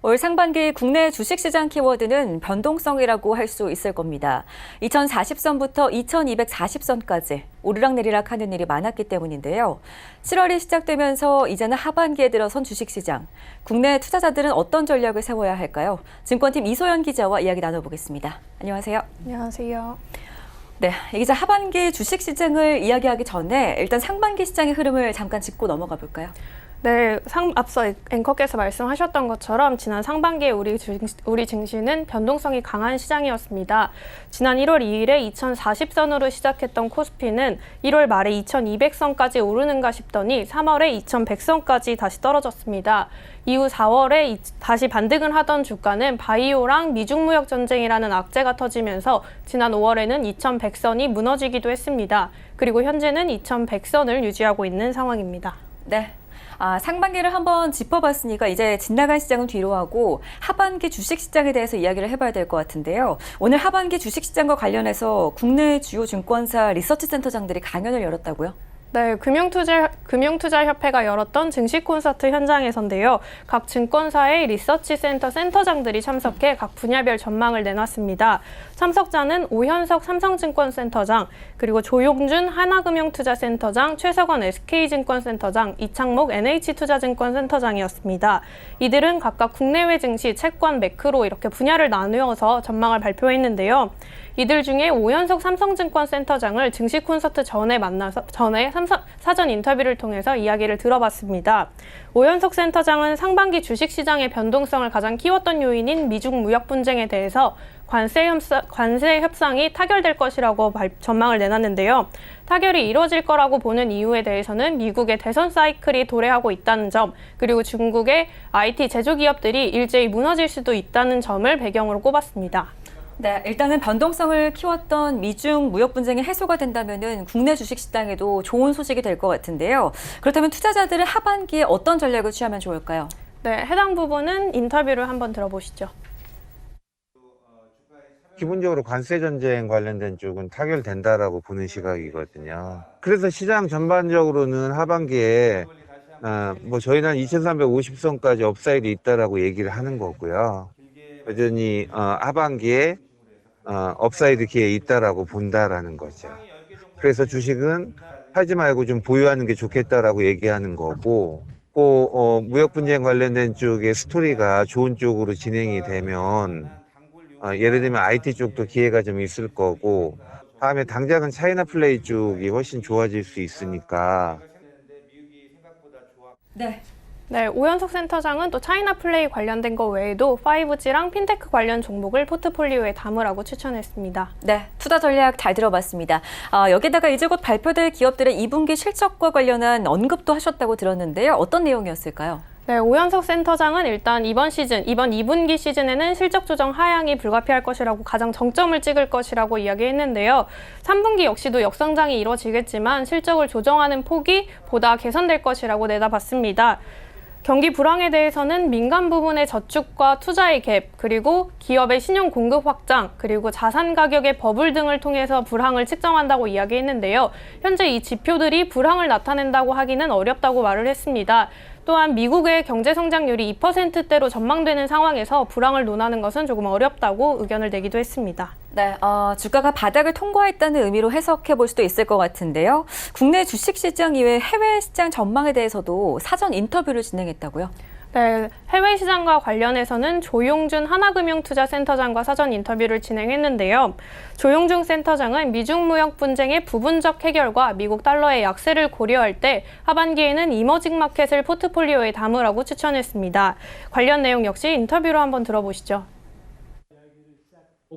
올 상반기 국내 주식시장 키워드는 변동성이라고 할 수 있을 겁니다. 2040선부터 2240선까지 오르락내리락 하는 일이 많았기 때문인데요. 7월이 시작되면서 이제는 하반기에 들어선 주식시장. 국내 투자자들은 어떤 전략을 세워야 할까요? 증권팀 이소연 기자와 이야기 나눠보겠습니다. 안녕하세요. 안녕하세요. 네, 이제 하반기 주식시장을 이야기하기 전에 일단 상반기 시장의 흐름을 잠깐 짚고 넘어가 볼까요? 네, 앞서 앵커께서 말씀하셨던 것처럼 지난 상반기에 우리 증시는 변동성이 강한 시장이었습니다. 지난 1월 2일에 2040선으로 시작했던 코스피는 1월 말에 2200선까지 오르는가 싶더니 3월에 2100선까지 다시 떨어졌습니다. 이후 4월에 다시 반등을 하던 주가는 바이오랑 미중 무역 전쟁이라는 악재가 터지면서 지난 5월에는 2100선이 무너지기도 했습니다. 그리고 현재는 2100선을 유지하고 있는 상황입니다. 네. 상반기를 한번 짚어봤으니까 이제 지나간 시장은 뒤로 하고 하반기 주식시장에 대해서 이야기를 해봐야 될 것 같은데요. 오늘 하반기 주식시장과 관련해서 국내 주요 증권사 리서치센터장들이 강연을 열었다고요? 네, 금융투자협회가 열었던 증시 콘서트 현장에서인데요. 각 증권사의 리서치 센터장들이 참석해 각 분야별 전망을 내놨습니다. 참석자는 오현석 삼성증권센터장, 그리고 조용준 하나금융투자센터장, 최석원 SK증권센터장, 이창목 NH투자증권센터장이었습니다. 이들은 각각 국내외 증시, 채권, 매크로 이렇게 분야를 나누어서 전망을 발표했는데요. 이들 중에 오현석 삼성증권센터장을 증시 콘서트 전에 사전 인터뷰를 통해서 이야기를 들어봤습니다. 오현석 센터장은 상반기 주식시장의 변동성을 가장 키웠던 요인인 미중 무역 분쟁에 대해서 관세 협상이 타결될 것이라고 전망을 내놨는데요. 타결이 이루어질 거라고 보는 이유에 대해서는 미국의 대선 사이클이 도래하고 있다는 점, 그리고 중국의 IT 제조기업들이 일제히 무너질 수도 있다는 점을 배경으로 꼽았습니다. 네, 일단은 변동성을 키웠던 미중 무역 분쟁이 해소가 된다면은 국내 주식시장에도 좋은 소식이 될 것 같은데요. 그렇다면 투자자들은 하반기에 어떤 전략을 취하면 좋을까요? 네, 해당 부분은 인터뷰를 한번 들어보시죠. 기본적으로 관세 전쟁 관련된 쪽은 타결된다라고 보는 시각이거든요. 그래서 시장 전반적으로는 하반기에 저희는 2350선까지 업사이드 있다라고 얘기를 하는 거고요. 여전히 하반기에 업사이드 기회 있다라고 본다라는 거죠. 그래서 주식은 팔지 말고 좀 보유하는 게 좋겠다라고 얘기하는 거고, 또 무역 분쟁 관련된 쪽의 스토리가 좋은 쪽으로 진행이 되면 예를 들면 IT 쪽도 기회가 좀 있을 거고, 다음에 당장은 차이나 플레이 쪽이 훨씬 좋아질 수 있으니까. 네, 오현석 센터장은 또 차이나 플레이 관련된 거 외에도 5G랑 핀테크 관련 종목을 포트폴리오에 담으라고 추천했습니다. 네, 투자 전략 잘 들어봤습니다. 여기다가 이제 곧 발표될 기업들의 2분기 실적과 관련한 언급도 하셨다고 들었는데요. 어떤 내용이었을까요? 네, 오현석 센터장은 일단 이번 2분기 시즌에는 실적 조정 하향이 불가피할 것이라고 가장 정점을 찍을 것이라고 이야기했는데요. 3분기 역시도 역성장이 이루어지겠지만 실적을 조정하는 폭이 보다 개선될 것이라고 내다봤습니다. 경기 불황에 대해서는 민간 부분의 저축과 투자의 갭, 그리고 기업의 신용 공급 확장, 그리고 자산 가격의 버블 등을 통해서 불황을 측정한다고 이야기했는데요. 현재 이 지표들이 불황을 나타낸다고 하기는 어렵다고 말을 했습니다. 또한 미국의 경제 성장률이 2%대로 전망되는 상황에서 불황을 논하는 것은 조금 어렵다고 의견을 내기도 했습니다. 네, 주가가 바닥을 통과했다는 의미로 해석해 볼 수도 있을 것 같은데요. 국내 주식시장 이외 해외 시장 전망에 대해서도 사전 인터뷰를 진행했다고요? 네, 해외 시장과 관련해서는 조용준 하나금융투자센터장과 사전 인터뷰를 진행했는데요. 조용준 센터장은 미중 무역 분쟁의 부분적 해결과 미국 달러의 약세를 고려할 때 하반기에는 이머징 마켓을 포트폴리오에 담으라고 추천했습니다. 관련 내용 역시 인터뷰로 한번 들어보시죠.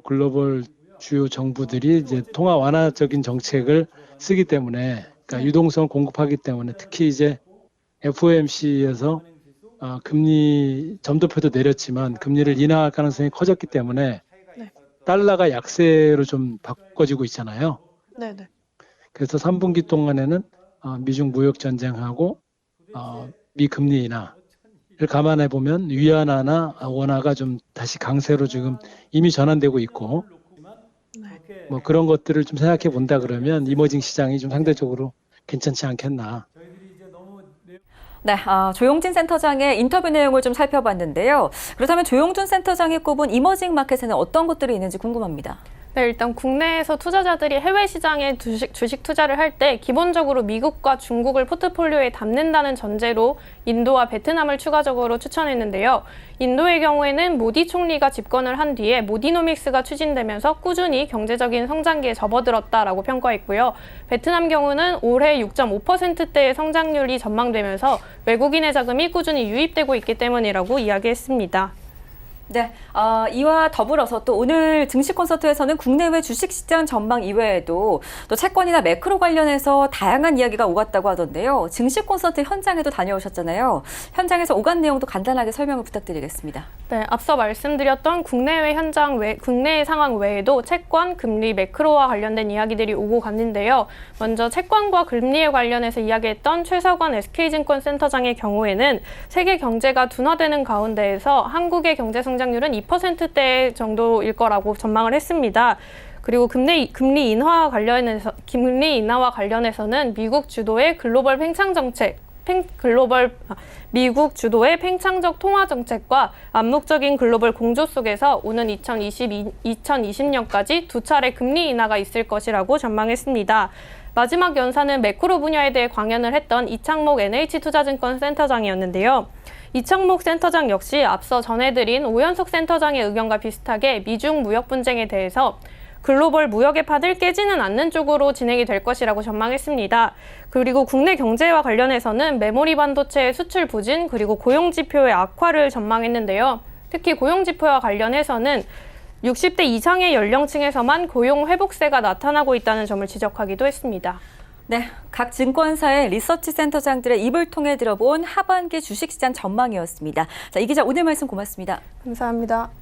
글로벌 주요 정부들이 이제 통화 완화적인 정책을 쓰기 때문에, 그러니까 유동성을 공급하기 때문에, 특히 이제 FOMC에서 금리 점도표도 내렸지만 금리를 인하할 가능성이 커졌기 때문에 달러가 약세로 좀 바꿔지고 있잖아요. 네네. 그래서 3분기 동안에는 미중 무역 전쟁하고 미금리 인하를 감안해 보면 위안화나 원화가 좀 다시 강세로 지금 이미 전환되고 있고, 뭐 그런 것들을 좀 생각해 본다 그러면 이머징 시장이 좀 상대적으로 괜찮지 않겠나. 네, 조용진 센터장의 인터뷰 내용을 좀 살펴봤는데요. 그렇다면 조용준 센터장이 꼽은 이머징 마켓에는 어떤 것들이 있는지 궁금합니다. 네, 일단 국내에서 투자자들이 해외 시장에 주식 투자를 할 때 기본적으로 미국과 중국을 포트폴리오에 담는다는 전제로 인도와 베트남을 추가적으로 추천했는데요. 인도의 경우에는 모디 총리가 집권을 한 뒤에 모디노믹스가 추진되면서 꾸준히 경제적인 성장기에 접어들었다라고 평가했고요. 베트남 경우는 올해 6.5%대의 성장률이 전망되면서 외국인의 자금이 꾸준히 유입되고 있기 때문이라고 이야기했습니다. 네, 이와 더불어서 또 오늘 증시 콘서트에서는 국내외 주식시장 전망 이외에도 또 채권이나 매크로 관련해서 다양한 이야기가 오갔다고 하던데요. 증시 콘서트 현장에도 다녀오셨잖아요. 현장에서 오간 내용도 간단하게 설명을 부탁드리겠습니다. 네, 앞서 말씀드렸던 국내외 국내의 상황 외에도 채권, 금리, 매크로와 관련된 이야기들이 오고 갔는데요. 먼저 채권과 금리에 관련해서 이야기했던 최석원 SK증권 센터장의 경우에는 세계 경제가 둔화되는 가운데에서 한국의 경제 성장률은 2%대 정도일 거라고 전망을 했습니다. 그리고 금리 인하와 관련해서는 미국 주도의 글로벌 팽창 정책, 미국 주도의 팽창적 통화 정책과 암묵적인 글로벌 공조 속에서 오는 2020년까지 두 차례 금리 인하가 있을 것이라고 전망했습니다. 마지막 연사는 매크로 분야에 대해 강연을 했던 이창목 NH투자증권 센터장이었는데요. 이창목 센터장 역시 앞서 전해드린 오연석 센터장의 의견과 비슷하게 미중 무역 분쟁에 대해서 글로벌 무역의 판을 깨지는 않는 쪽으로 진행이 될 것이라고 전망했습니다. 그리고 국내 경제와 관련해서는 메모리 반도체의 수출 부진 그리고 고용 지표의 악화를 전망했는데요. 특히 고용 지표와 관련해서는 60대 이상의 연령층에서만 고용 회복세가 나타나고 있다는 점을 지적하기도 했습니다. 네, 각 증권사의 리서치 센터장들의 입을 통해 들어본 하반기 주식시장 전망이었습니다. 자, 이 기자 오늘 말씀 고맙습니다. 감사합니다.